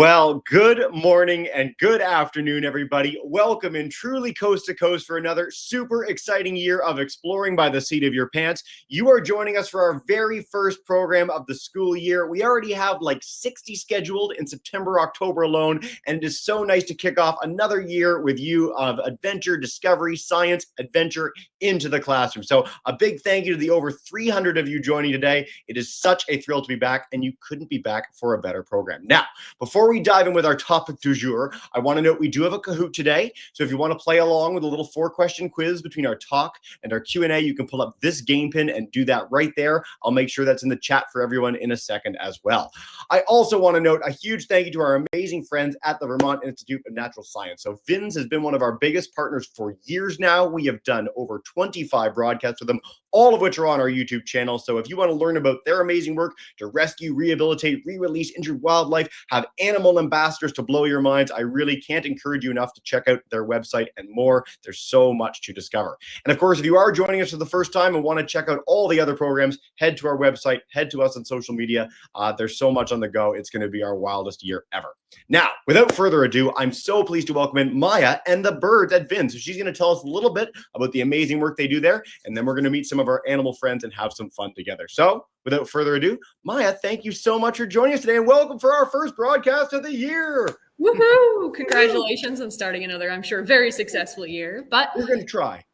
Well, good morning and good afternoon, everybody. Welcome in truly coast to coast for another super exciting year of exploring by the seat of your pants. You are joining us for our very first program of the school year. We already have like 60 scheduled in September, October alone, and it is so nice to kick off another year with you of adventure, discovery, science, adventure into the classroom. So a big thank you to the over 300 of you joining today. It is such a thrill to be back, and you couldn't be back for a better program. Now, before we dive in with our topic du jour, I want to note we do have a Kahoot today. So if you want to play along with a little 4-question quiz between our talk and our Q&A, you can pull up this game pin and do that right there. I'll make sure that's in the chat for everyone in a second as well. I also want to note a huge thank you to our amazing friends at the Vermont Institute of Natural Science. So VINS has been one of our biggest partners for years now. We have done over 25 broadcasts with them, all of which are on our YouTube channel. So if you want to learn about their amazing work to rescue, rehabilitate, re-release injured wildlife, have animal ambassadors to blow your minds, I really can't encourage you enough to check out their website and more. There's so much to discover. And of course, if you are joining us for the first time and want to check out all the other programs, head to our website, head to us on social media. There's so much on the go. It's going to be our wildest year ever. Now, without further ado, I'm so pleased to welcome in Maya and the birds at VINS. So she's going to tell us a little bit about the amazing work they do there, and then we're going to meet some of our animal friends and have some fun together. So, without further ado, Maya, thank you so much for joining us today, and welcome for our first broadcast of the year. Woohoo! Congratulations on starting another, I'm sure, very successful year. But we're going to try.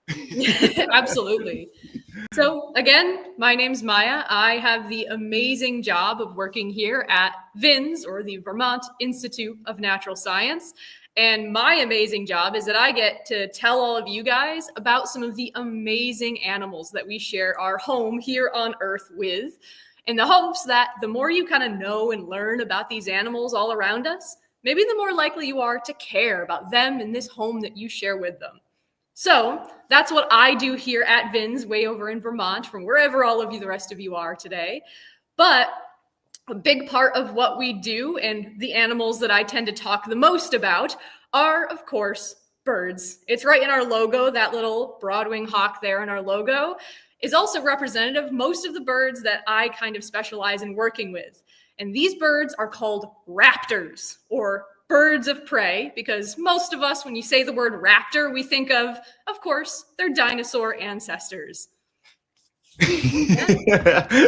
Absolutely. So again, my name's Maya. I have the amazing job of working here at VINS, or the Vermont Institute of Natural Science. And my amazing job is that I get to tell all of you guys about some of the amazing animals that we share our home here on Earth with, in the hopes that the more you kind of know and learn about these animals all around us, maybe the more likely you are to care about them in this home that you share with them. So that's what I do here at VINS, way over in Vermont, from wherever all of you, the rest of you, are today. But a big part of what we do, and the animals that I tend to talk the most about, are, of course, birds. It's right in our logo. That little broadwing hawk there in our logo is also representative of most of the birds that I kind of specialize in working with. And these birds are called raptors, or birds of prey, because most of us, when you say the word raptor, we think of course, their dinosaur ancestors.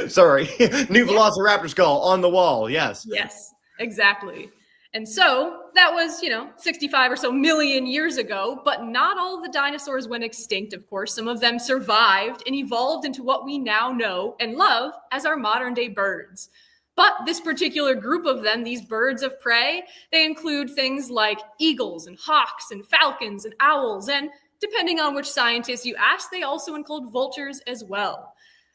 Sorry. New Velociraptor skull on the wall. Yes. Yes, exactly. And so that was, 65 or so million years ago, but not all of the dinosaurs went extinct, of course. Some of them survived and evolved into what we now know and love as our modern day birds. But this particular group of them, these birds of prey, they include things like eagles and hawks and falcons and owls. And depending on which scientist you ask, they also include vultures as well.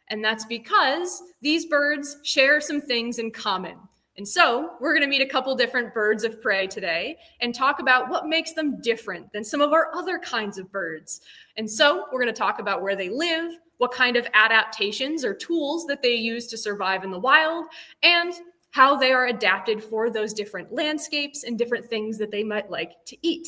And that's because these birds share some things in common. And so we're going to meet a couple different birds of prey today and talk about what makes them different than some of our other kinds of birds. And so we're going to talk about where they live, what kind of adaptations or tools that they use to survive in the wild, and how they are adapted for those different landscapes and different things that they might like to eat.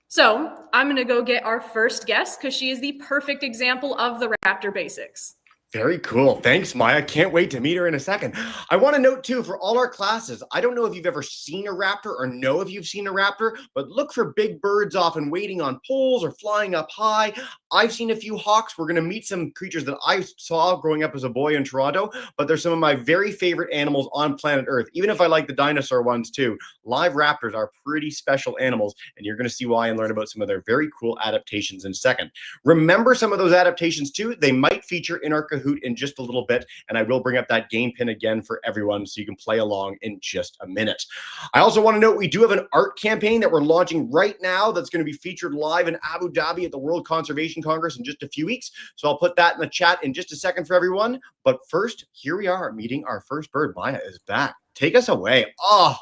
So I'm going to go get our first guest because she is the perfect example of the raptor basics. Very cool. Thanks, Maya. Can't wait to meet her in a second. I want to note, too, for all our classes, I don't know if you've ever seen a raptor or know if you've seen a raptor, but look for big birds often waiting on poles or flying up high. I've seen a few hawks. We're going to meet some creatures that I saw growing up as a boy in Toronto, but they're some of my very favorite animals on planet Earth. Even if I like the dinosaur ones, too, live raptors are pretty special animals, and you're going to see why and learn about some of their very cool adaptations in a second. Remember some of those adaptations, too. They might feature in our Kahoot in just a little bit, and I will bring up that game pin again for everyone so you can play along in just a minute. I also want to note we do have an art campaign that we're launching right now that's going to be featured live in Abu Dhabi at the World Conservation Congress in just a few weeks. So I'll put that in the chat in just a second for everyone. But first, here we are meeting our first bird. Maya is back. Take us away. Oh.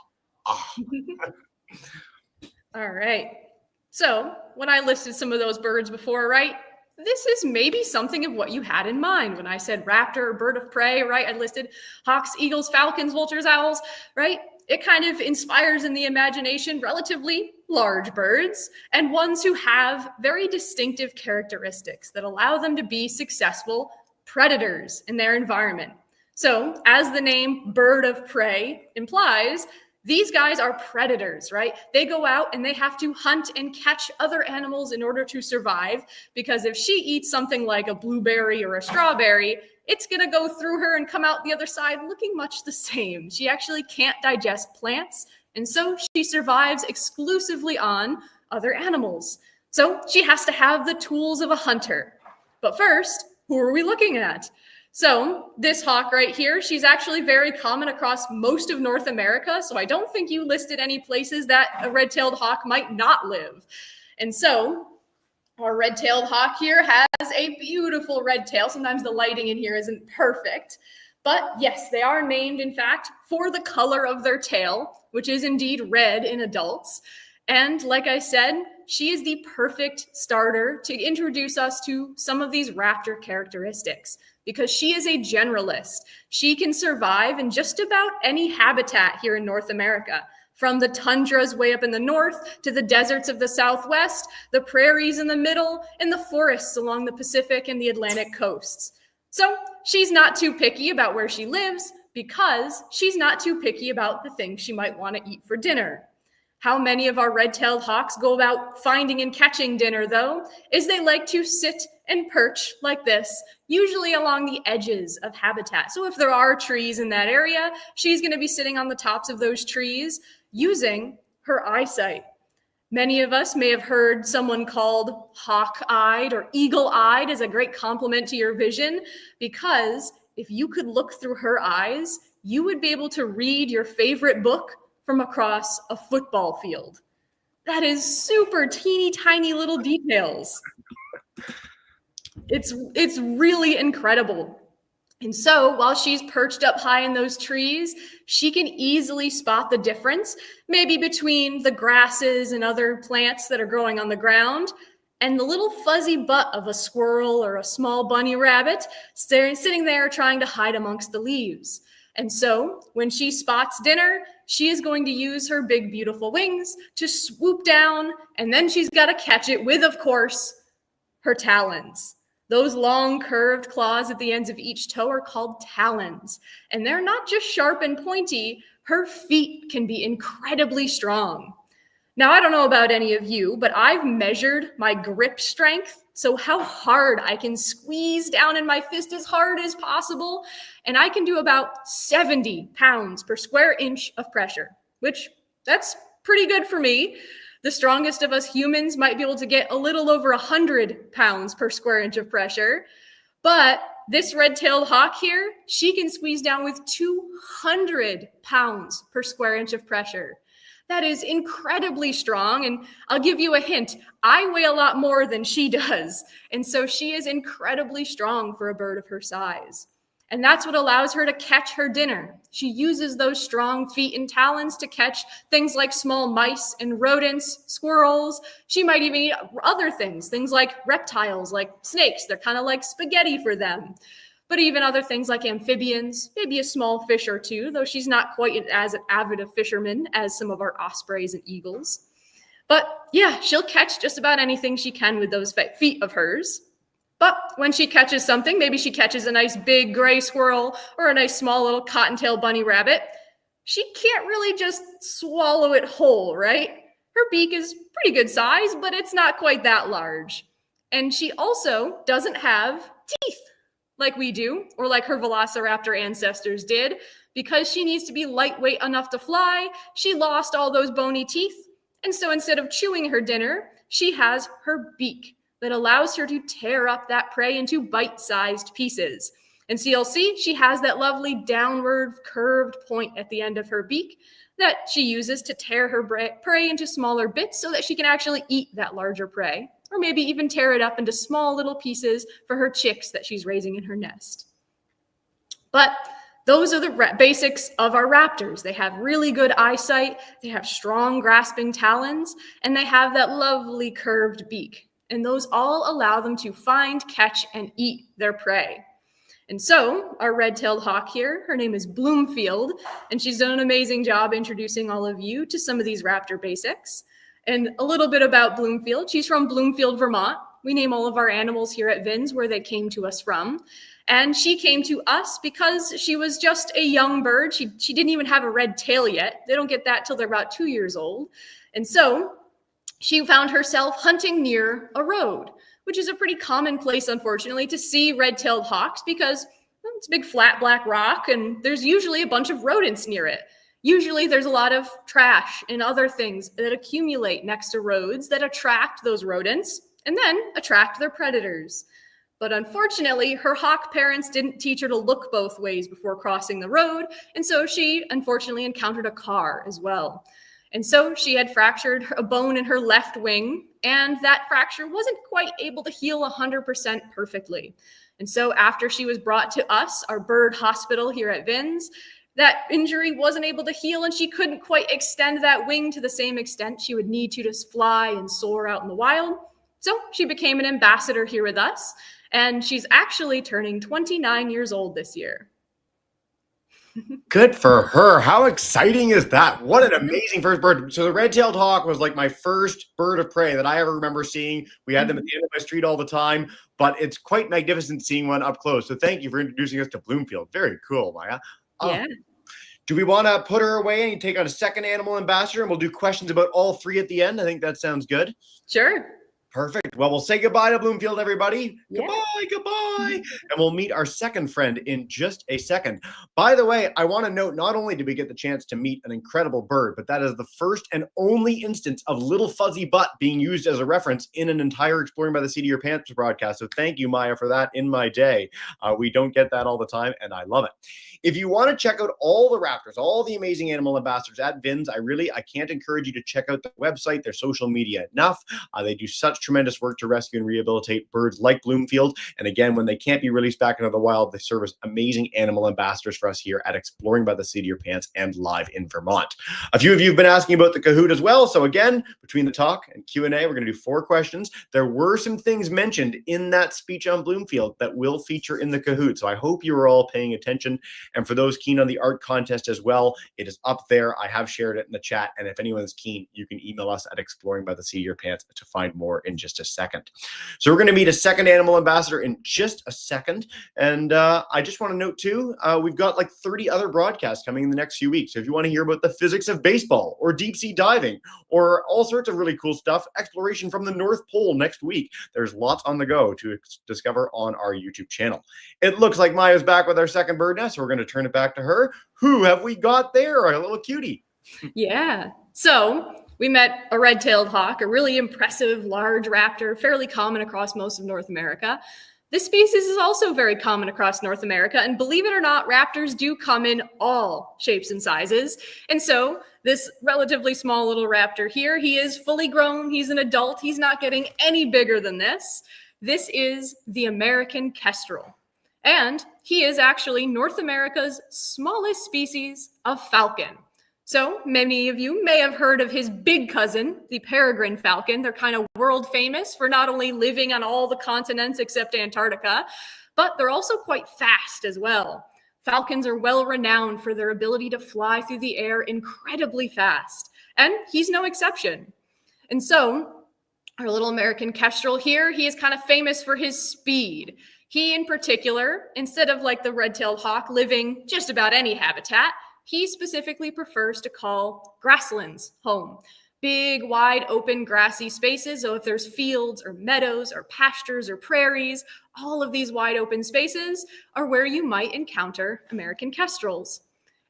All right. So when I listed some of those birds before, right? This is maybe something of what you had in mind when I said raptor or bird of prey, right? I listed hawks, eagles, falcons, vultures, owls, right? It kind of inspires in the imagination relatively large birds and ones who have very distinctive characteristics that allow them to be successful predators in their environment. So as the name bird of prey implies, These guys are predators, right? They go out and they have to hunt and catch other animals in order to survive, because if she eats something like a blueberry or a strawberry, it's going to go through her and come out the other side looking much the same. She actually can't digest plants, and so she survives exclusively on other animals. So she has to have the tools of a hunter. But first, who are we looking at? So this hawk right here, she's actually very common across most of North America. So I don't think you listed any places that a red-tailed hawk might not live. And so our red-tailed hawk here has a beautiful red tail. Sometimes the lighting in here isn't perfect. But yes, they are named, in fact, for the color of their tail, which is indeed red in adults. And like I said, she is the perfect starter to introduce us to some of these raptor characteristics, because she is a generalist. She can survive in just about any habitat here in North America, from the tundras way up in the north to the deserts of the southwest, the prairies in the middle, and the forests along the Pacific and the Atlantic coasts. So she's not too picky about where she lives, because she's not too picky about the things she might want to eat for dinner. How many of our red-tailed hawks go about finding and catching dinner, though, is they like to sit and perch like this, usually along the edges of habitat. So if there are trees in that area, she's going to be sitting on the tops of those trees using her eyesight. Many of us may have heard someone called hawk-eyed or eagle-eyed as a great compliment to your vision, because if you could look through her eyes, you would be able to read your favorite book from across a football field. That is super teeny tiny little details. It's really incredible. And so while she's perched up high in those trees, she can easily spot the difference, maybe between the grasses and other plants that are growing on the ground and the little fuzzy butt of a squirrel or a small bunny rabbit sitting there trying to hide amongst the leaves. And so when she spots dinner, she is going to use her big, beautiful wings to swoop down, and then she's got to catch it with, of course, her talons. Those long curved claws at the ends of each toe are called talons. And they're not just sharp and pointy. Her feet can be incredibly strong. Now, I don't know about any of you, but I've measured my grip strength, so how hard I can squeeze down in my fist as hard as possible, and I can do about 70 pounds per square inch of pressure, which that's pretty good for me. The strongest of us humans might be able to get a little over 100 pounds per square inch of pressure, but this red-tailed hawk here, she can squeeze down with 200 pounds per square inch of pressure. That is incredibly strong, and I'll give you a hint. I weigh a lot more than she does, and so she is incredibly strong for a bird of her size. And that's what allows her to catch her dinner. She uses those strong feet and talons to catch things like small mice and rodents, squirrels. She might even eat other things like reptiles, like snakes. They're kind of like spaghetti for them. But even other things like amphibians, maybe a small fish or two, though she's not quite as avid a fisherman as some of our ospreys and eagles. But yeah, she'll catch just about anything she can with those feet of hers. But when she catches something, maybe she catches a nice big gray squirrel or a nice small little cottontail bunny rabbit, she can't really just swallow it whole, right? Her beak is pretty good size, but it's not quite that large. And she also doesn't have teeth like we do, or like her velociraptor ancestors did. Because she needs to be lightweight enough to fly, she lost all those bony teeth. And so instead of chewing her dinner, she has her beak that allows her to tear up that prey into bite-sized pieces. And so you'll see she has that lovely downward curved point at the end of her beak that she uses to tear her prey into smaller bits so that she can actually eat that larger prey, or maybe even tear it up into small little pieces for her chicks that she's raising in her nest. But those are the basics of our raptors. They have really good eyesight, they have strong grasping talons, and they have that lovely curved beak. And those all allow them to find, catch, and eat their prey. And so our red-tailed hawk here, her name is Bloomfield, and she's done an amazing job introducing all of you to some of these raptor basics. And a little bit about Bloomfield. She's from Bloomfield, Vermont. We name all of our animals here at VINS where they came to us from. And she came to us because she was just a young bird. She didn't even have a red tail yet. They don't get that till they're about 2 years old. And so she found herself hunting near a road, which is a pretty common place, unfortunately, to see red-tailed hawks because it's a big flat black rock and there's usually a bunch of rodents near it. Usually there's a lot of trash and other things that accumulate next to roads that attract those rodents and then attract their predators. But unfortunately, her hawk parents didn't teach her to look both ways before crossing the road, and so she unfortunately encountered a car as well. And so she had fractured a bone in her left wing, and that fracture wasn't quite able to heal 100% perfectly. And so after she was brought to us, our bird hospital here at VINS, that injury wasn't able to heal, and she couldn't quite extend that wing to the same extent she would need to just fly and soar out in the wild. So she became an ambassador here with us, and she's actually turning 29 years old this year. Good for her. How exciting is that? What an amazing first bird. So the red-tailed hawk was like my first bird of prey that I ever remember seeing. We had them at the end of my street all the time, but it's quite magnificent seeing one up close. So thank you for introducing us to Bloomfield. Very cool, Maya. Yeah. Do we want to put her away and take on a second animal ambassador, and we'll do questions about all three at the end? I think that sounds good. Sure. Perfect. Well, we'll say goodbye to Bloomfield, everybody. Yeah. Goodbye. And we'll meet our second friend in just a second. By the way, I want to note, not only did we get the chance to meet an incredible bird, but that is the first and only instance of Little Fuzzy Butt being used as a reference in an entire Exploring by the Seat of Your Pants broadcast. So thank you, Maya, for that in my day. We don't get that all the time, and I love it. If you want to check out all the raptors, all the amazing animal ambassadors at VINS, I can't encourage you to check out their website, their social media enough. They do such tremendous work to rescue and rehabilitate birds like Bloomfield. And again, when they can't be released back into the wild, they serve as amazing animal ambassadors for us here at Exploring by the Seat of Your Pants and live in Vermont. A few of you have been asking about the Kahoot as well. So again, between the talk and Q&A, we're going to do 4 questions. There were some things mentioned in that speech on Bloomfield that will feature in the Kahoot. So I hope you are all paying attention. And for those keen on the art contest as well, it is up there. I have shared it in the chat. And if anyone's keen, you can email us at exploringbytheseatofyourpants to find more in just a second. So we're going to meet a second animal ambassador in just a second. And I just want to note too, we've got like 30 other broadcasts coming in the next few weeks. So if you want to hear about the physics of baseball or deep sea diving or all sorts of really cool stuff, exploration from the North Pole next week, there's lots on the go to discover on our YouTube channel. It looks like Maya's back with our second bird nest. So we're going to turn it back to her. Who have we got there? A little cutie. Yeah. So we met a red-tailed hawk, a really impressive large raptor, fairly common across most of North America. This species is also very common across North America, and believe it or not, raptors do come in all shapes and sizes. And so this relatively small little raptor here, he is fully grown, he's an adult, he's not getting any bigger than this. This is the American kestrel. And he is actually North America's smallest species of falcon. So many of you may have heard of his big cousin, the peregrine falcon. They're kind of world famous for not only living on all the continents except Antarctica, but they're also quite fast as well. Falcons are well renowned for their ability to fly through the air incredibly fast, and he's no exception. And so our little American kestrel here, he is kind of famous for his speed. He in particular, instead of like the red-tailed hawk living just about any habitat, he specifically prefers to call grasslands home. Big, wide open grassy spaces. So if there's fields or meadows or pastures or prairies, all of these wide open spaces are where you might encounter American kestrels.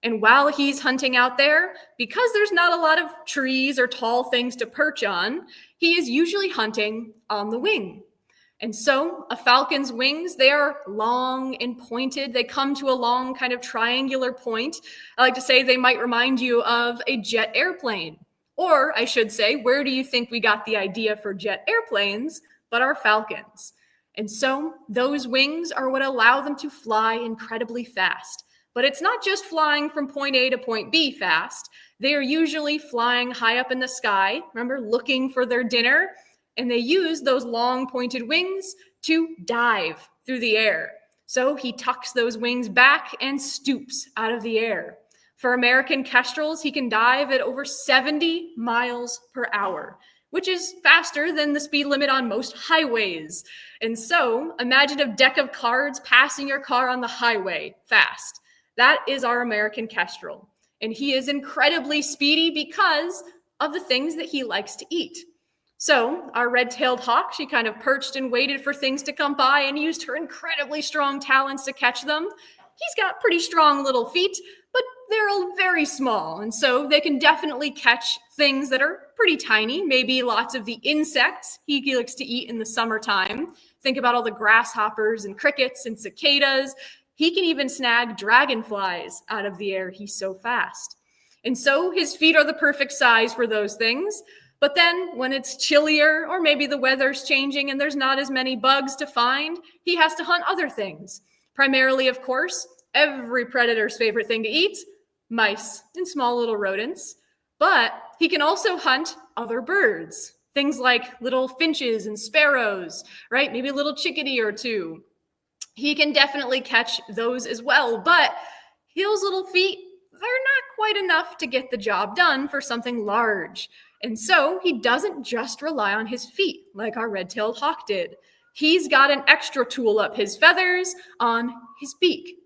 And while he's hunting out there, because there's not a lot of trees or tall things to perch on, he is usually hunting on the wing. And so a falcon's wings, they are long and pointed. They come to a long kind of triangular point. I like to say they might remind you of a jet airplane. Or I should say, where do you think we got the idea for jet airplanes but our falcons? And so those wings are what allow them to fly incredibly fast. But it's not just flying from point A to point B fast. They are usually flying high up in the sky, remember, looking for their dinner. And they use those long pointed wings to dive through the air. So he tucks those wings back and stoops out of the air. For American kestrels, he can dive at over 70 miles per hour, which is faster than the speed limit on most highways. And so imagine a deck of cards passing your car on the highway fast. That is our American kestrel. And he is incredibly speedy because of the things that he likes to eat. So our red-tailed hawk, she kind of perched and waited for things to come by and used her incredibly strong talons to catch them. He's got pretty strong little feet, but they're very small. And so they can definitely catch things that are pretty tiny, maybe lots of the insects he likes to eat in the summertime. Think about all the grasshoppers and crickets and cicadas. He can even snag dragonflies out of the air. He's so fast. And so his feet are the perfect size for those things. But then when it's chillier or maybe the weather's changing and there's not as many bugs to find, he has to hunt other things. Primarily, of course, every predator's favorite thing to eat, mice and small little rodents. But he can also hunt other birds, things like little finches and sparrows, right? Maybe a little chickadee or two. He can definitely catch those as well, but those little feet, they're not quite enough to get the job done for something large. And so he doesn't just rely on his feet like our red-tailed hawk did. He's got an extra tool up his feathers on his beak.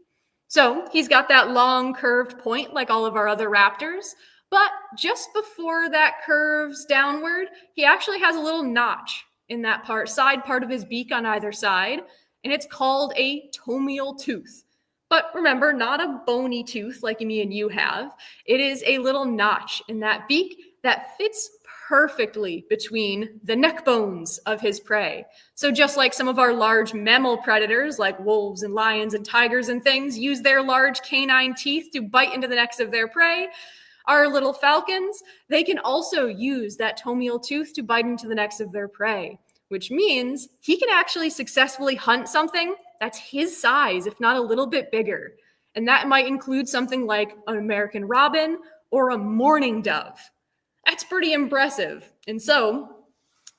So he's got that long curved point like all of our other raptors, but just before that curves downward, he actually has a little notch in that side part of his beak on either side, and it's called a tomial tooth. But remember, not a bony tooth like me and you have. It is a little notch in that beak that fits perfectly between the neck bones of his prey. So just like some of our large mammal predators like wolves and lions and tigers and things use their large canine teeth to bite into the necks of their prey, our little falcons, they can also use that tomial tooth to bite into the necks of their prey, which means he can actually successfully hunt something that's his size, if not a little bit bigger. And that might include something like an American robin or a mourning dove. That's pretty impressive. And so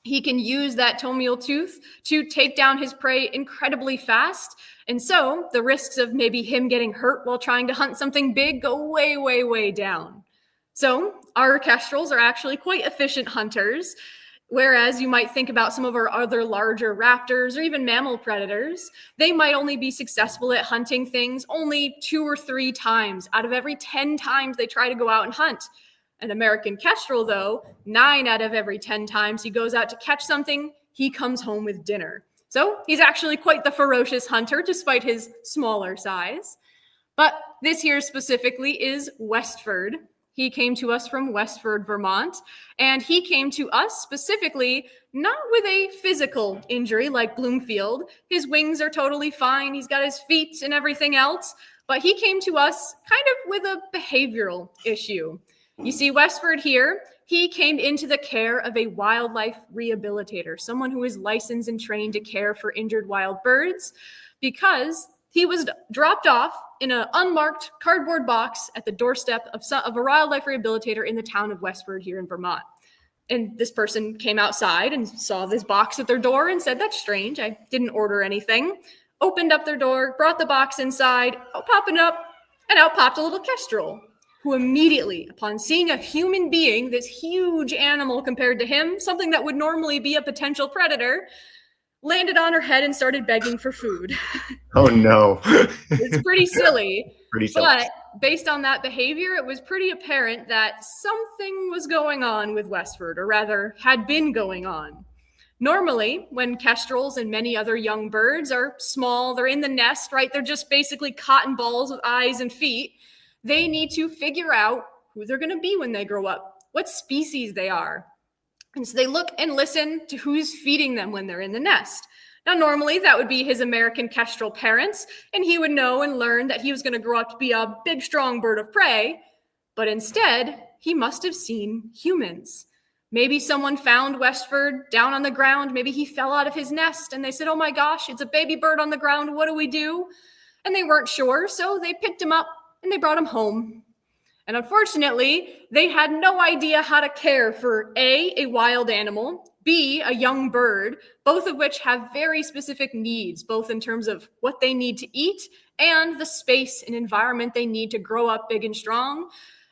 he can use that tomial tooth to take down his prey incredibly fast. And so the risks of maybe him getting hurt while trying to hunt something big go way, way, way down. So our kestrels are actually quite efficient hunters. Whereas you might think about some of our other larger raptors or even mammal predators, they might only be successful at hunting things only 2 or 3 times out of every 10 times they try to go out and hunt. An American kestrel, though, 9 out of every 10 times he goes out to catch something, he comes home with dinner. So he's actually quite the ferocious hunter despite his smaller size. But this here specifically is Westford. He came to us from Westford, Vermont, and he came to us specifically not with a physical injury like Bloomfield. His wings are totally fine. He's got his feet and everything else, but he came to us kind of with a behavioral issue. You see, Westford here, he came into the care of a wildlife rehabilitator, someone who is licensed and trained to care for injured wild birds, because he was dropped off in an unmarked cardboard box at the doorstep of a wildlife rehabilitator in the town of Westford here in Vermont. And this person came outside and saw this box at their door and said, "That's strange. I didn't order anything." Opened up their door, brought the box inside, popping up, and out popped a little kestrel, who immediately, upon seeing a human being, this huge animal compared to him, something that would normally be a potential predator, landed on her head and started begging for food. Oh, no. It's pretty silly. Pretty silly. But based on that behavior, it was pretty apparent that something was going on with Westford, or rather had been going on. Normally, when kestrels and many other young birds are small, they're in the nest, right? They're just basically cotton balls with eyes and feet. They need to figure out who they're going to be when they grow up, what species they are. And so they look and listen to who's feeding them when they're in the nest. Now, normally that would be his American kestrel parents, and he would know and learn that he was going to grow up to be a big, strong bird of prey. But instead, he must have seen humans. Maybe someone found Westford down on the ground. Maybe he fell out of his nest and they said, "Oh my gosh, it's a baby bird on the ground. What do we do?" And they weren't sure, so they picked him up and they brought him home. And unfortunately, they had no idea how to care for A, wild animal, B, a young bird, both of which have very specific needs, both in terms of what they need to eat and the space and environment they need to grow up big and strong.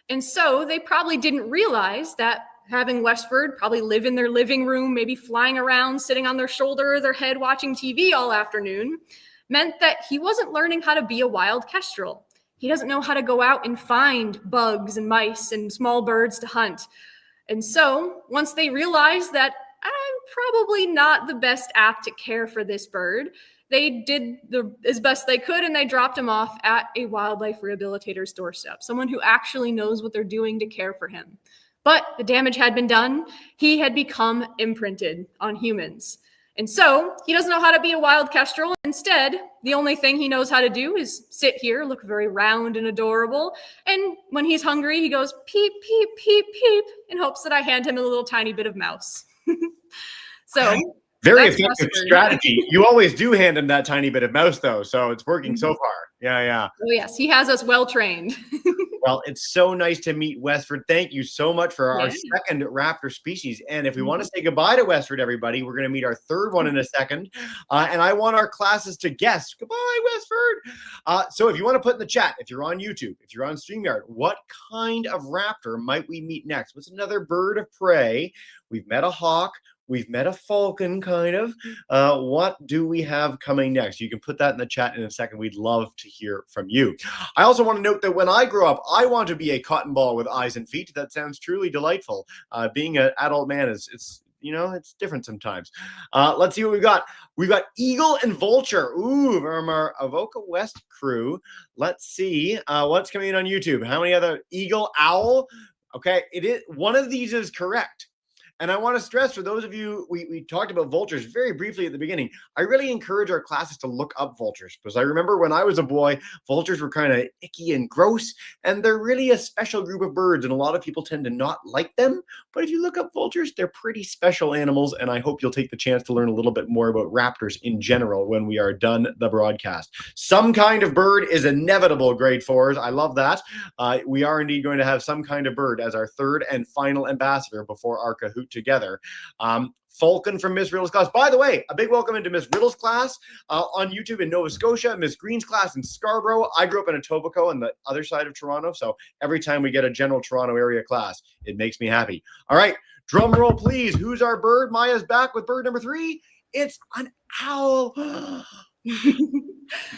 And so they probably didn't realize that having Westford probably live in their living room, maybe flying around, sitting on their shoulder or their head, watching TV all afternoon, meant that he wasn't learning how to be a wild kestrel. He doesn't know how to go out and find bugs and mice and small birds to hunt. And so once they realized that I'm probably not the best apt to care for this bird, they did as best they could, and they dropped him off at a wildlife rehabilitator's doorstep, someone who actually knows what they're doing to care for him. But the damage had been done. He had become imprinted on humans. And so he doesn't know how to be a wild kestrel. Instead, the only thing he knows how to do is sit here, look very round and adorable. And when he's hungry, he goes peep, peep, peep, peep, in hopes that I hand him a little tiny bit of mouse. So very effective strategy. You always do hand him that tiny bit of mouse, though, so it's working so far. Yeah. Oh, yes, he has us well trained. Well, it's so nice to meet Westford. Thank you so much for our second raptor species. And if we want to say goodbye to Westford, everybody, we're going to meet our third one in a second. And I want our classes to guess. Goodbye, Westford. So if you want to put in the chat, if you're on YouTube, if you're on StreamYard, what kind of raptor might we meet next? What's another bird of prey? We've met a hawk. We've met a falcon, kind of. What do we have coming next? You can put that in the chat in a second. We'd love to hear from you. I also want to note that when I grow up, I want to be a cotton ball with eyes and feet. That sounds truly delightful. Being an adult man it's different sometimes. Let's see what we've got. We've got eagle and vulture. Ooh, from our Avoca West crew. Let's see what's coming in on YouTube. How many other eagle, owl? Okay, it is one of these is correct. And I want to stress for those of you, we talked about vultures very briefly at the beginning. I really encourage our classes to look up vultures because I remember when I was a boy, vultures were kind of icky and gross, and they're really a special group of birds, and a lot of people tend to not like them. But if you look up vultures, they're pretty special animals, and I hope you'll take the chance to learn a little bit more about raptors in general when we are done the broadcast. Some kind of bird is inevitable, grade 4s. I love that. We are indeed going to have some kind of bird as our third and final ambassador before our Kahoot together. Falcon from Miss Riddle's class. By the way, a big welcome into Miss Riddle's class on YouTube in Nova Scotia, Miss Green's class in Scarborough. I grew up in Etobicoke on the other side of Toronto, so every time we get a general Toronto area class, it makes me happy. All right, drum roll, please. Who's our bird? Maya's back with bird number 3. It's an owl.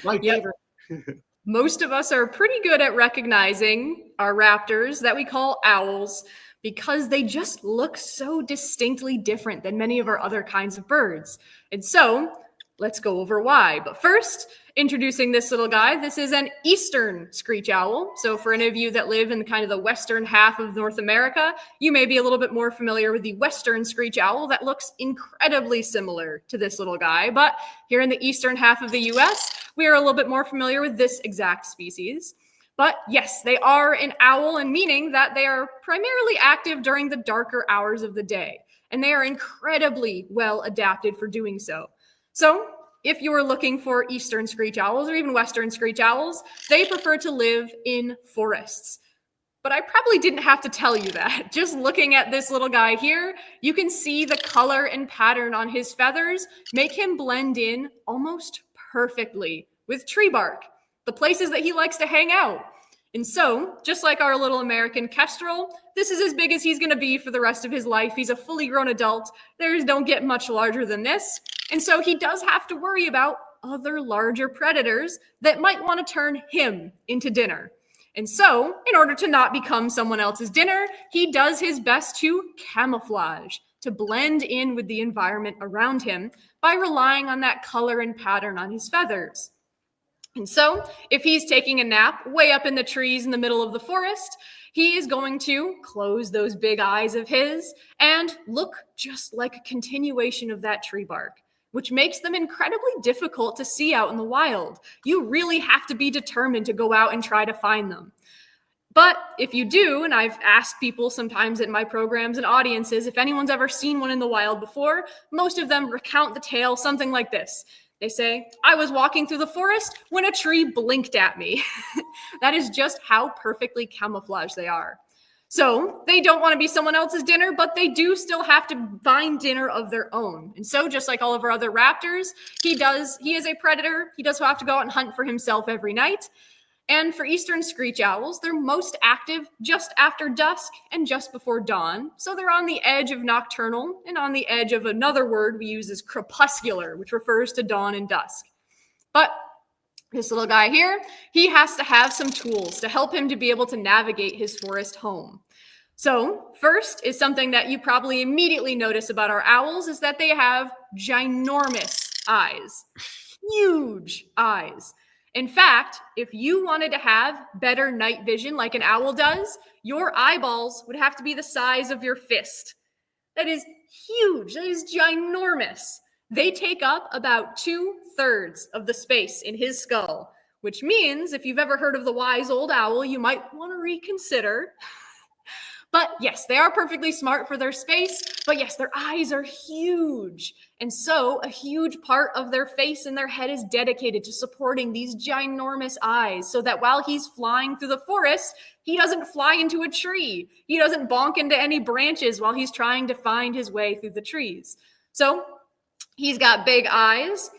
My favorite. Most of us are pretty good at recognizing our raptors that we call owls, because they just look so distinctly different than many of our other kinds of birds. And so let's go over why. But first, introducing this little guy, this is an eastern screech owl. So for any of you that live in kind of the western half of North America, you may be a little bit more familiar with the western screech owl that looks incredibly similar to this little guy. But here in the eastern half of the US, we are a little bit more familiar with this exact species. But yes, they are an owl, and meaning that they are primarily active during the darker hours of the day, and they are incredibly well adapted for doing so. So if you are looking for eastern screech owls or even western screech owls, they prefer to live in forests. But I probably didn't have to tell you that. Just looking at this little guy here, you can see the color and pattern on his feathers make him blend in almost perfectly with tree bark, the places that he likes to hang out. And so, just like our little American kestrel, this is as big as he's going to be for the rest of his life. He's a fully grown adult. Theirs don't get much larger than this. And so he does have to worry about other larger predators that might want to turn him into dinner. And so, in order to not become someone else's dinner, he does his best to camouflage, to blend in with the environment around him by relying on that color and pattern on his feathers. And so, if he's taking a nap way up in the trees in the middle of the forest, he is going to close those big eyes of his and look just like a continuation of that tree bark, which makes them incredibly difficult to see out in the wild. You really have to be determined to go out and try to find them. But if you do, and I've asked people sometimes in my programs and audiences, if anyone's ever seen one in the wild before, most of them recount the tale something like this. They say, I was walking through the forest when a tree blinked at me. That is just how perfectly camouflaged they are. So they don't want to be someone else's dinner, but they do still have to find dinner of their own. And so just like all of our other raptors, he is a predator. He does have to go out and hunt for himself every night. And for eastern screech owls, they're most active just after dusk and just before dawn. So they're on the edge of nocturnal and on the edge of another word we use as crepuscular, which refers to dawn and dusk. But this little guy here, he has to have some tools to help him to be able to navigate his forest home. So first is something that you probably immediately notice about our owls is that they have ginormous eyes, huge eyes. In fact, if you wanted to have better night vision like an owl does, your eyeballs would have to be the size of your fist. That is huge. That is ginormous. They take up about 2/3 of the space in his skull, which means if you've ever heard of the wise old owl, you might want to reconsider. But yes, they are perfectly smart for their space, but yes, their eyes are huge. And so a huge part of their face and their head is dedicated to supporting these ginormous eyes so that while he's flying through the forest, he doesn't fly into a tree. He doesn't bonk into any branches while he's trying to find his way through the trees. So he's got big eyes,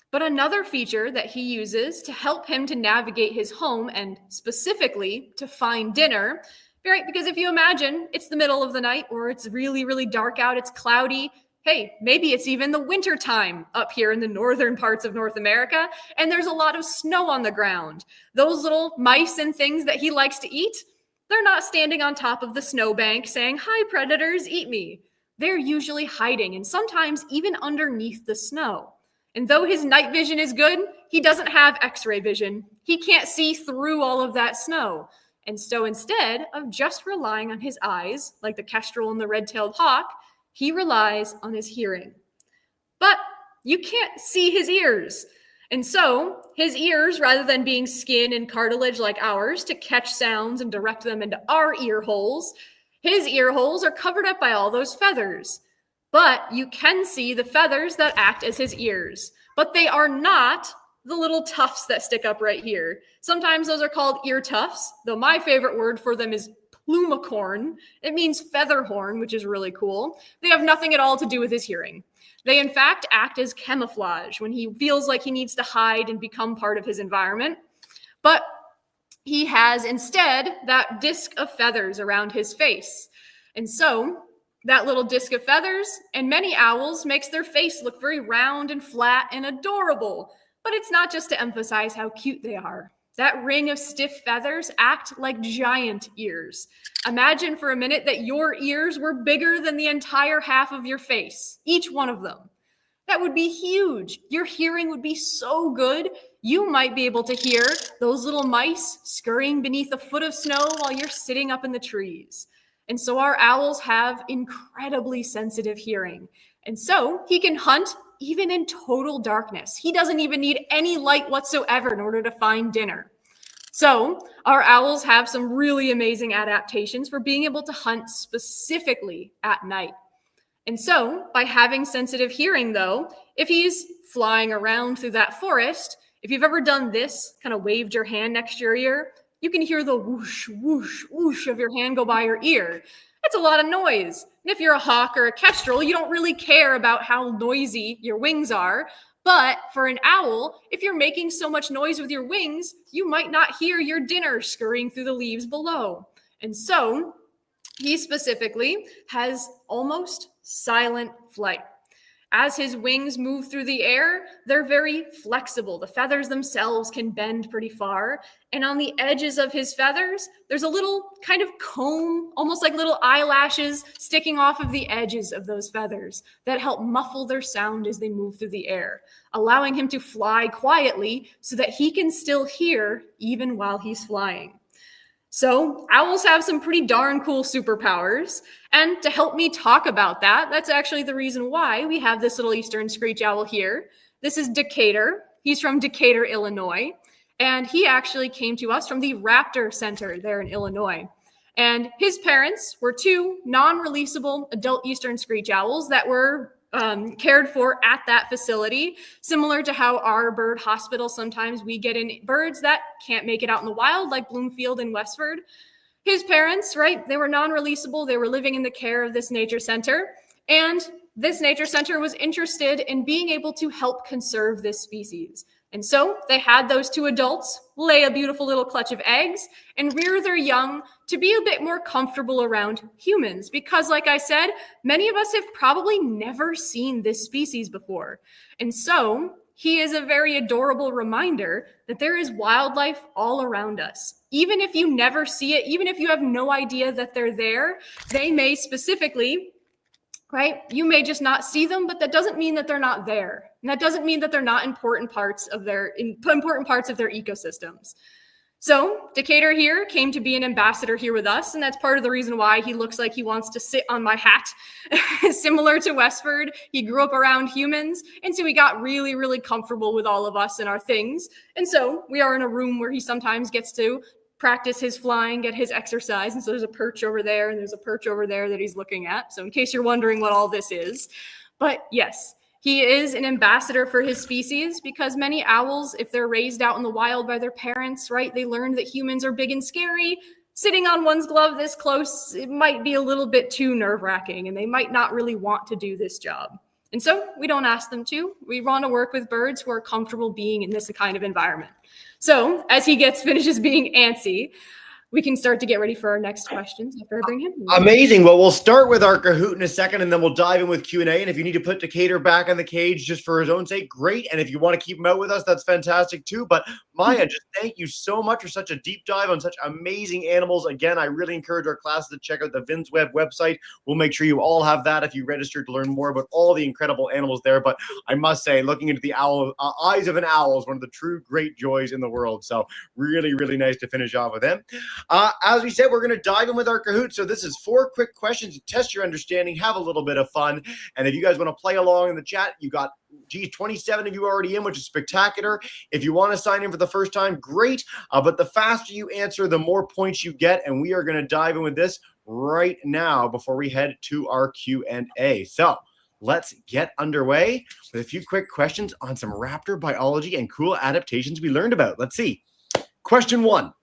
but another feature that he uses to help him to navigate his home and specifically to find dinner, right? Because if you imagine it's the middle of the night or it's really, really dark out, it's cloudy. Hey, maybe it's even the winter time up here in the northern parts of North America, and there's a lot of snow on the ground. Those little mice and things that he likes to eat, they're not standing on top of the snowbank saying, "Hi, predators, eat me." They're usually hiding and sometimes even underneath the snow. And though his night vision is good, he doesn't have X-ray vision. He can't see through all of that snow. And so instead of just relying on his eyes, like the kestrel and the red-tailed hawk, he relies on his hearing. But you can't see his ears. And so his ears, rather than being skin and cartilage like ours to catch sounds and direct them into our ear holes, his ear holes are covered up by all those feathers. But you can see the feathers that act as his ears. But they are not the little tufts that stick up right here. Sometimes those are called ear tufts, though my favorite word for them is plumicorn. It means feather horn, which is really cool. They have nothing at all to do with his hearing. They, in fact, act as camouflage when he feels like he needs to hide and become part of his environment. But he has instead that disc of feathers around his face. And so that little disc of feathers and many owls makes their face look very round and flat and adorable. But it's not just to emphasize how cute they are. That ring of stiff feathers act like giant ears. Imagine for a minute that your ears were bigger than the entire half of your face, each one of them. That would be huge. Your hearing would be so good, you might be able to hear those little mice scurrying beneath a foot of snow while you're sitting up in the trees. And so our owls have incredibly sensitive hearing. And so he can hunt even in total darkness. He doesn't even need any light whatsoever in order to find dinner. So our owls have some really amazing adaptations for being able to hunt specifically at night. And so by having sensitive hearing, though, if he's flying around through that forest, if you've ever done this, kind of waved your hand next to your ear, you can hear the whoosh, whoosh, whoosh of your hand go by your ear. That's a lot of noise. And if you're a hawk or a kestrel, you don't really care about how noisy your wings are. But for an owl, if you're making so much noise with your wings, you might not hear your dinner scurrying through the leaves below. And so he specifically has almost silent flight. As his wings move through the air, they're very flexible. The feathers themselves can bend pretty far. And on the edges of his feathers, there's a little kind of comb, almost like little eyelashes sticking off of the edges of those feathers that help muffle their sound as they move through the air, allowing him to fly quietly so that he can still hear even while he's flying. So owls have some pretty darn cool superpowers. And to help me talk about that, that's actually the reason why we have this little eastern screech owl here. This is Decatur. He's from Decatur, Illinois. And he actually came to us from the Raptor Center there in Illinois. And his parents were two non-releasable adult eastern screech owls that were cared for at that facility, similar to how our bird hospital, sometimes we get in birds that can't make it out in the wild, like Bloomfield and Westford. His parents, right, they were non-releasable. They were living in the care of this nature center. And this nature center was interested in being able to help conserve this species. And so they had those two adults lay a beautiful little clutch of eggs and rear their young to be a bit more comfortable around humans. Because, like I said, many of us have probably never seen this species before. And so he is a very adorable reminder that there is wildlife all around us. Even if you never see it, even if you have no idea that they're there, they may specifically, right? You may just not see them, but that doesn't mean that they're not there. And that doesn't mean that they're not important parts of their ecosystems. So Decatur here came to be an ambassador here with us, and that's part of the reason why he looks like he wants to sit on my hat. Similar to Westford, he grew up around humans, and so he got really, really comfortable with all of us and our things. And so we are in a room where he sometimes gets to practice his flying, get his exercise. And so there's a perch over there, and there's a perch over there that he's looking at. So in case you're wondering what all this is. But yes, he is an ambassador for his species because many owls, if they're raised out in the wild by their parents, right, they learn that humans are big and scary. Sitting on one's glove this close, it might be a little bit too nerve-wracking, and they might not really want to do this job. And so we don't ask them to. We want to work with birds who are comfortable being in this kind of environment. So as he finishes being antsy, we can start to get ready for our next questions after I bring him. Amazing. Well, we'll start with our Kahoot in a second, and then we'll dive in with Q&A. And if you need to put Decatur back in the cage just for his own sake, great. And if you want to keep him out with us, that's fantastic too. But Maya, just thank you so much for such a deep dive on such amazing animals. Again, I really encourage our classes to check out the VinsWeb website. We'll make sure you all have that if you register to learn more about all the incredible animals there. But I must say, looking into the eyes of an owl is one of the true great joys in the world. So really, really nice to finish off with him. As we said, we're going to dive in with our Kahoot. So this is 4 quick questions to test your understanding, have a little bit of fun. And if you guys want to play along in the chat, you got 27 of you already in, which is spectacular. If you want to sign in for the first time, great. But the faster you answer, the more points you get. And we are going to dive in with this right now before we head to our Q&A. So let's get underway with a few quick questions on some raptor biology and cool adaptations we learned about. Let's see. Question 1.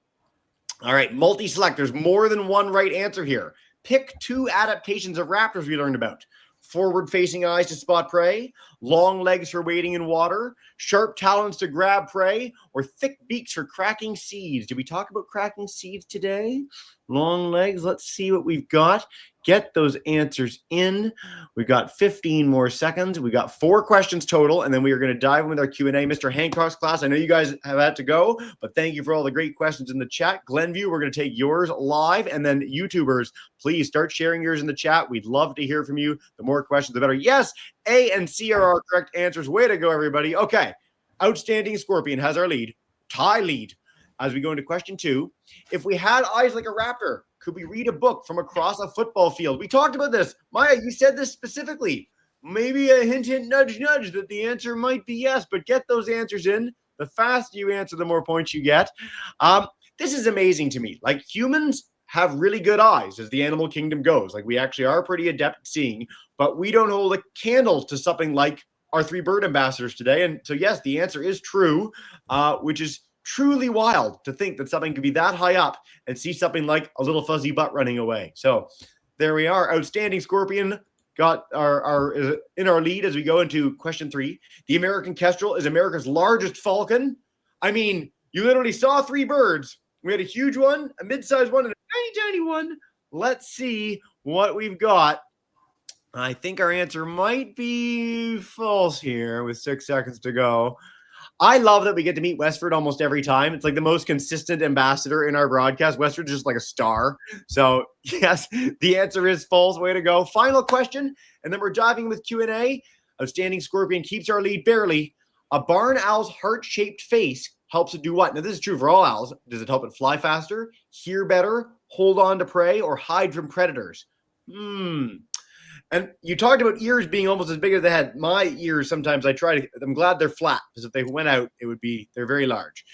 All right, multi-select. There's more than one right answer here. Pick 2 adaptations of raptors we learned about. Forward-facing eyes to spot prey, long legs for wading in water, sharp talons to grab prey, or thick beaks for cracking seeds. Did we talk about cracking seeds today? Long legs. Let's see what we've got. Get those answers in. We've got 15 more seconds. We got 4 questions total, and then we are going to dive in with our Q&A. Mr. Hancock's class, I know you guys have had to go, but thank you for all the great questions in the chat. Glenview, we're going to take yours live, and then YouTubers, please start sharing yours in the chat. We'd love to hear from you. The more questions, the better. Yes, A and C are our correct answers. Way to go, everybody. Okay, Outstanding Scorpion has our lead. Tie lead. As we go into question 2, if we had eyes like a raptor, could we read a book from across a football field? We talked about this. Maya, you said this specifically. Maybe a hint, hint, nudge, nudge that the answer might be yes, but get those answers in. The faster you answer, the more points you get. This is amazing to me. Like, humans have really good eyes as the animal kingdom goes. Like, we actually are pretty adept at seeing, but we don't hold a candle to something like our 3 bird ambassadors today. And so, yes, the answer is true, which is truly wild to think that something could be that high up and see something like a little fuzzy butt running away. So there we are. Outstanding Scorpion got our in our lead as we go into question 3. The American kestrel is America's largest falcon. I mean, you literally saw 3 birds. We had a huge one, a mid-sized one, and a tiny, tiny one. Let's see what we've got. I think our answer might be false here with 6 seconds to go. I love that we get to meet Westford almost every time. It's like the most consistent ambassador in our broadcast. Westford's just like a star. So yes, the answer is false. Way to go. Final question, and then we're diving with Q&A. Outstanding Scorpion keeps our lead barely. A barn owl's heart-shaped face helps it do what? Now, this is true for all owls. Does it help it fly faster, hear better, hold on to prey, or hide from predators? And you talked about ears being almost as big as the head. My ears, sometimes I'm glad they're flat, because if they went out, they're very large.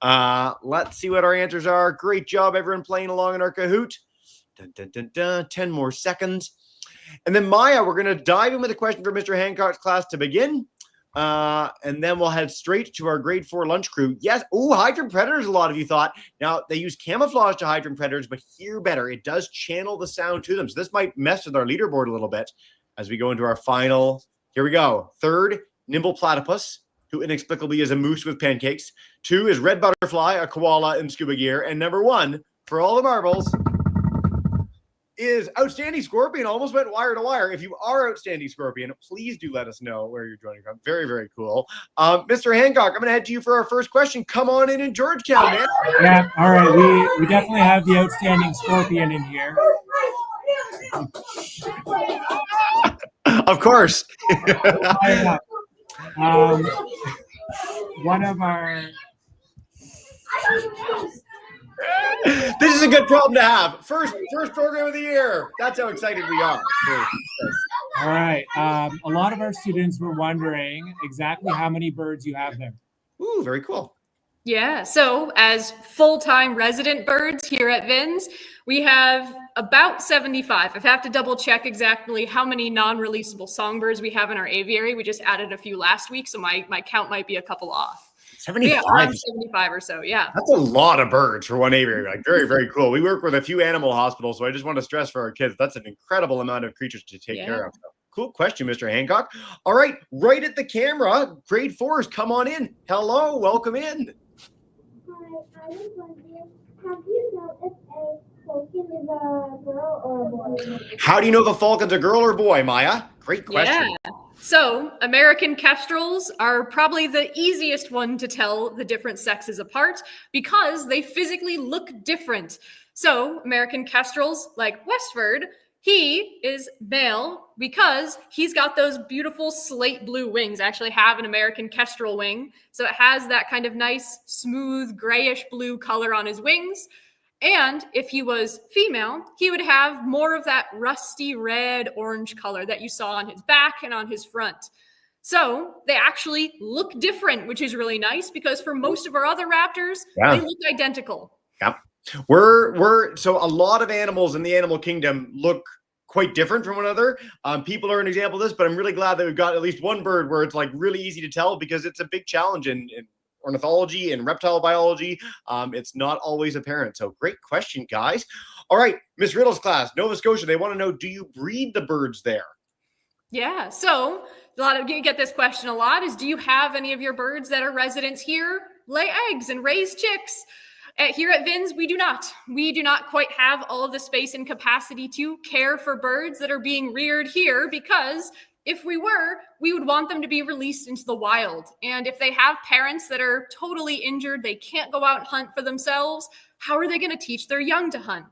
Let's see what our answers are. Great job, everyone playing along in our Kahoot. Dun, dun, dun, dun. 10 more seconds. And then Maya, we're going to dive in with a question for Mr. Hancock's class to begin. And then we'll head straight to our grade 4 lunch crew. Yes. Oh, hide from predators, a lot of you thought. Now, they use camouflage to hide from predators, but hear better. It does channel the sound to them. So this might mess with our leaderboard a little bit. as we go into our final. Here we go. 3rd, nimble platypus, who inexplicably is a moose with pancakes. 2 is red butterfly, a koala in scuba gear. And number 1, for all the marbles, is outstanding scorpion. Almost went wire to wire. If you are outstanding scorpion, please do let us know where you're joining from. Very, very cool. Mr. Hancock, I'm going to head to you for our first question. Come on in Georgetown, man. Yeah, all right. We definitely have the outstanding scorpion in here. Of course. One of our... This is a good problem to have. First program of the year. That's how excited we are. All right. A lot of our students were wondering exactly how many birds you have there. Ooh, very cool. Yeah, so as full-time resident birds here at VINS, we have about 75. I have to double check exactly how many non-releasable songbirds we have in our aviary. We just added a few last week, so my count might be a couple off. 75? Yeah, around 75 or so, yeah. That's a lot of birds for one aviary. Like, very, very cool. We work with a few animal hospitals, so I just want to stress for our kids, that's an incredible amount of creatures to take care of. So, cool question, Mr. Hancock. All right, right at the camera, grade 4s, come on in. Hello, welcome in. Hi, I was wondering, have you noticed a falcon is a girl or a boy? How do you know if a falcon's a girl or boy, Maya? Great question. Yeah. So American kestrels are probably the easiest one to tell the different sexes apart because they physically look different. So American kestrels, like Westford, he is male because he's got those beautiful slate blue wings. I actually have an American kestrel wing. So it has that kind of nice, smooth, grayish blue color on his wings. And if he was female, he would have more of that rusty red orange color that you saw on his back and on his front. So they actually look different, which is really nice because for most of our other raptors, they look identical. Yep. So a lot of animals in the animal kingdom look quite different from one another. People are an example of this, but I'm really glad that we've got at least one bird where it's like really easy to tell because it's a big challenge in ornithology and reptile biology. It's not always apparent. So great question, guys. All right, Miss Riddle's class, Nova Scotia, they want to know, do you breed the birds there? Yeah, so you get this question a lot is, do you have any of your birds that are residents here lay eggs and raise chicks? Here at VINS, we do not. We do not quite have all of the space and capacity to care for birds that are being reared here because if we were, we would want them to be released into the wild. And if they have parents that are totally injured, they can't go out and hunt for themselves, how are they going to teach their young to hunt?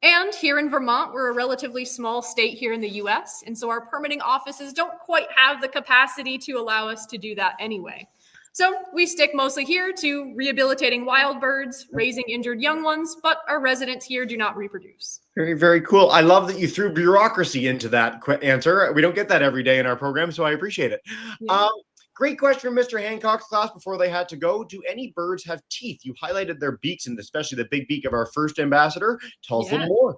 And here in Vermont, we're a relatively small state here in the US. And so our permitting offices don't quite have the capacity to allow us to do that anyway. So we stick mostly here to rehabilitating wild birds, raising injured young ones, but our residents here do not reproduce. Very, very cool. I love that you threw bureaucracy into that answer. We don't get that every day in our program, so I appreciate it. Yeah. Great question from Mr. Hancock's class before they had to go. Do any birds have teeth? You highlighted their beaks, and especially the big beak of our first ambassador. Tell us a little more.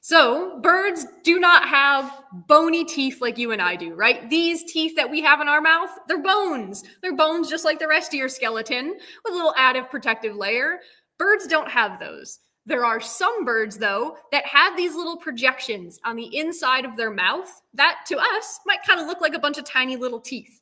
So birds do not have bony teeth like you and I do, right? These teeth that we have in our mouth, they're bones. They're bones just like the rest of your skeleton with a little added protective layer. Birds don't have those. There are some birds, though, that have these little projections on the inside of their mouth that to us might kind of look like a bunch of tiny little teeth.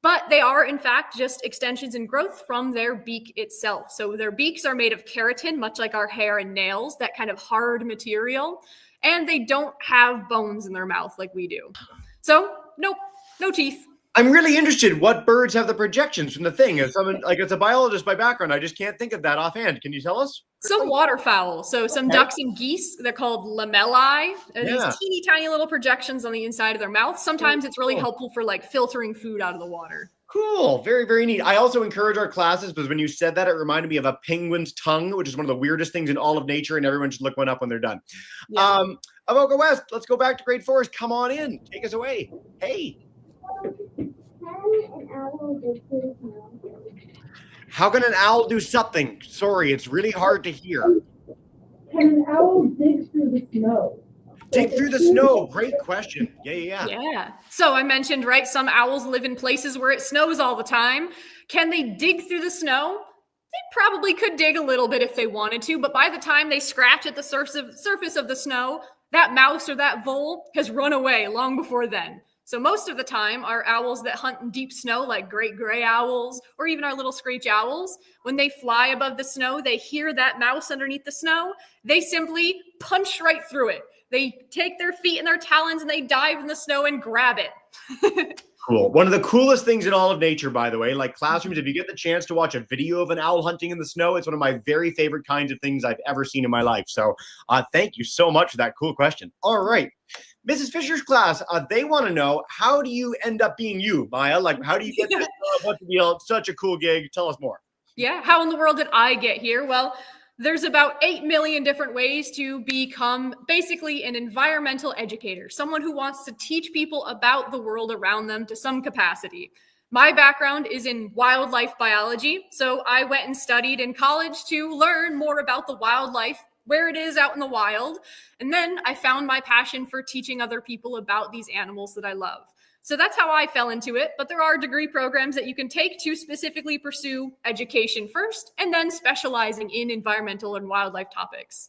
But they are, in fact, just extensions and growth from their beak itself. So their beaks are made of keratin, much like our hair and nails, that kind of hard material. And they don't have bones in their mouth like we do. So, nope, no teeth. I'm really interested. What birds have the projections from the thing? As someone like it's a biologist by background, I just can't think of that offhand. Can you tell us? Some waterfowl. So some ducks and geese, they're called lamellae. These teeny tiny little projections on the inside of their mouth. Sometimes it's really helpful for like filtering food out of the water. Cool. Very, very neat. I also encourage our classes because when you said that, it reminded me of a penguin's tongue, which is one of the weirdest things in all of nature, and everyone should look one up when they're done. Yeah. Avoca West, let's go back to grade 4s. Come on in. Take us away. Hey. How can an owl do something? Sorry, it's really hard to hear. Can an owl dig through the snow? Dig through the snow. Great question. Yeah. So I mentioned, right, some owls live in places where it snows all the time. Can they dig through the snow? They probably could dig a little bit if they wanted to, but by the time they scratch at the surface of the snow, that mouse or that vole has run away long before then. So most of the time, our owls that hunt in deep snow, like great gray owls or even our little screech owls, when they fly above the snow, they hear that mouse underneath the snow, they simply punch right through it. They take their feet in their talons and they dive in the snow and grab it. Cool. One of the coolest things in all of nature, by the way, like classrooms, if you get the chance to watch a video of an owl hunting in the snow, it's one of my very favorite kinds of things I've ever seen in my life. So thank you so much for that cool question. All right. Mrs. Fisher's class, they want to know, how do you end up being you, Maya? Like, how do you get this? What's the deal? It's such a cool gig. Tell us more. Yeah. How in the world did I get here? Well, there's about 8 million different ways to become basically an environmental educator, someone who wants to teach people about the world around them to some capacity. My background is in wildlife biology, so I went and studied in college to learn more about the wildlife, where it is out in the wild, and then I found my passion for teaching other people about these animals that I love. So that's how I fell into it, but there are degree programs that you can take to specifically pursue education first and then specializing in environmental and wildlife topics.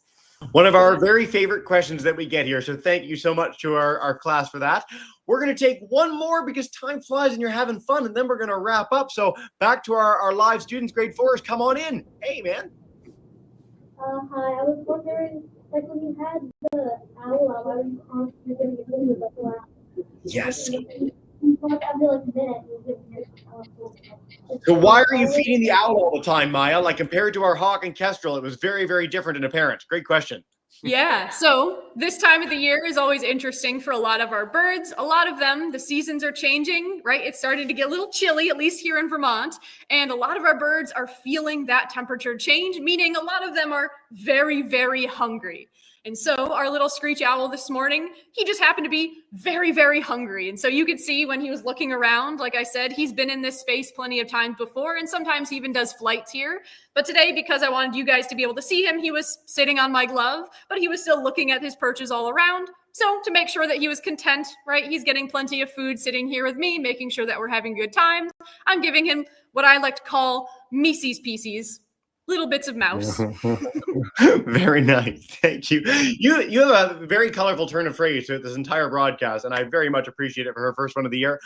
One of our very favorite questions that we get here. So thank you so much to our class for that. We're going to take one more because time flies and you're having fun, and then we're going to wrap up. So back to our live students, grade 4s, come on in. Hey, man. Hi, I was wondering, like when you had the owl, I was constantly giving it food, like the last. Yes. Every like minute, So why are you feeding the owl all the time, Maya? Like compared to our hawk and kestrel, it was very, very different in appearance. Great question. Yeah, so this time of the year is always interesting for a lot of our birds. A lot of them, the seasons are changing, right? It's starting to get a little chilly, at least here in Vermont. And a lot of our birds are feeling that temperature change, meaning a lot of them are very, very hungry. And so our little screech owl this morning, he just happened to be very, very hungry. And so you could see when he was looking around, like I said, he's been in this space plenty of times before, and sometimes he even does flights here. But today, because I wanted you guys to be able to see him, he was sitting on my glove, but he was still looking at his perches all around. So to make sure that he was content, right, he's getting plenty of food sitting here with me, making sure that we're having good times. I'm giving him what I like to call Mises pieces. Little bits of mouse. Very nice. Thank you. You have a very colorful turn of phrase to this entire broadcast, and I very much appreciate it for her first one of the year.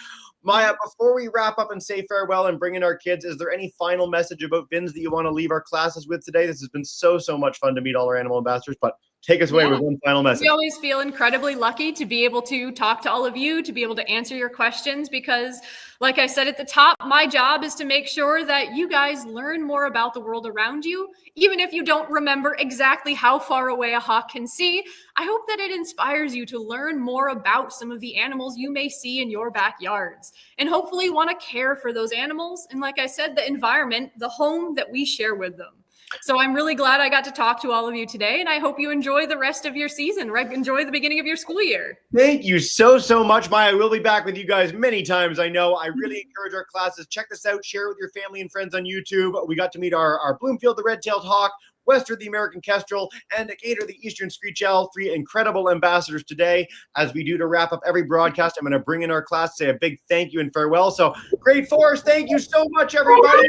Maya, before we wrap up and say farewell and bring in our kids, is there any final message about VINS that you want to leave our classes with today? This has been so much fun to meet all our animal ambassadors, but take us away with one final message. We always feel incredibly lucky to be able to talk to all of you, to be able to answer your questions, because like I said at the top, my job is to make sure that you guys learn more about the world around you. Even if you don't remember exactly how far away a hawk can see, I hope that it inspires you to learn more about some of the animals you may see in your backyards, and hopefully want to care for those animals. And like I said, the environment, the home that we share with them. So I'm really glad I got to talk to all of you today, and I hope you enjoy the rest of your season, right? Enjoy the beginning of your school year. Thank you so much, Maya. We'll be back with you guys many times. I know. I really encourage our classes. Check this out. Share it with your family and friends on YouTube. We got to meet our Bloomfield, the red-tailed hawk, Wester, the American kestrel, and Gator, the eastern screech owl. 3 incredible ambassadors today. As we do to wrap up every broadcast, I'm going to bring in our class, say a big thank you and farewell. So grade 4s, thank you so much, everybody.